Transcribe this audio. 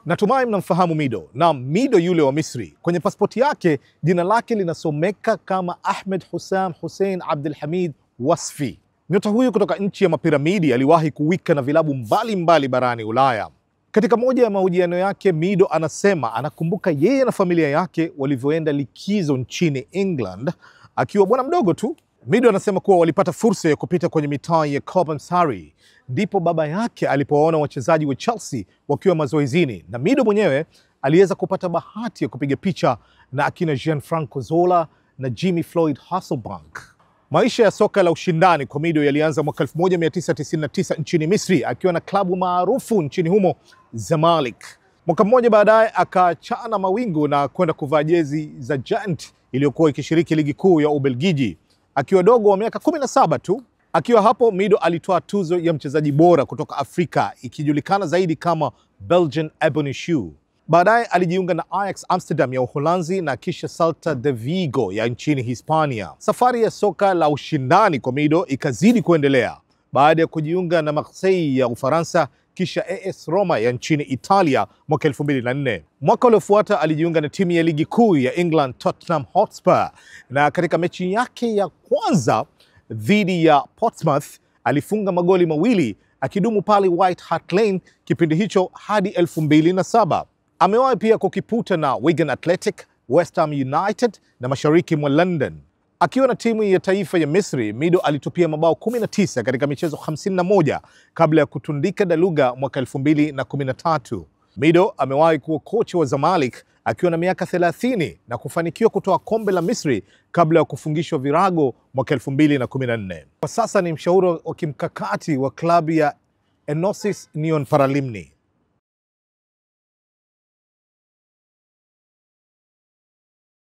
Natumai mnamfahamu Mido. Na Mido yule wa Misri, kwenye pasipoti yake jina lake linasomeka kama Ahmed Hussam Hussein Abdul Hamid Wasfi. Nyota huyu kutoka nchi ya mapiramidi aliwahi kuwika na vilabu mbalimbali barani Ulaya. Katika moja ya mahojiano yake, Mido anasema anakumbuka yeye na familia yake walivyoenda likizo nchini England akiwa bwana mdogo tu. Mido anasema kuwa walipata fursa ya kupita kwenye mitaa ya Cobham Surrey, ndipo baba yake alipowaona wachezaji wa Chelsea wakiwa mazoezini, na Mido mwenyewe aliweza kupata bahati ya kupiga picha na akina Gianfranco Zola na Jimmy Floyd Hasselbank. Maisha ya soka la ushindani kwa Mido yalianza mwaka 1999 nchini Misri akiwa na klabu maarufu nchini humo Zamalek. Mwaka mmoja baadaye akaachana mawingu na kwenda kuvaa jezi za Gent iliyokuwa ikishiriki ligi kuu ya Ubelgiji akiwa dogo wa miaka 17 tu. Akiwa hapo, Mido alitoa tuzo ya mchezaji bora kutoka Afrika ikijulikana zaidi kama Belgian Ebony Shoe. Baadaye alijiunga na Ajax Amsterdam ya Uholanzi na kisha Celta de Vigo ya nchini Hispania. Safari ya soka la ushindani kwa Mido ikazidi kuendelea baada ya kujiunga na Marseille ya Ufaransa kisha AS Roma ya nchini Italia mwaka 2004. Mwaka uliofuata alijiunga na timu ya ligi kuu ya England Tottenham Hotspur, na katika mechi yake ya kwanza dhidi ya Portsmouth alifunga magoli mawili akidumu pale White Hart Lane kipindi hicho hadi 2007. Amewahi pia kukiputa na Wigan Athletic, West Ham United na mashariki mwa London. Akiwa na timu ya taifa ya Misri, Mido alitupia mabao 19 katika michezo 51 kabla ya kutundika daluga mwaka 2013. Mido amewahi kuwa kocha wa Zamalek akiwa na miaka 30 na kufanikiwa kutoa kombe la Misri kabla ya kufungishwa virago mwaka 2014. Kwa sasa ni mshauri wa kimkakati wa klabu ya Enosis Nyon Paralimni.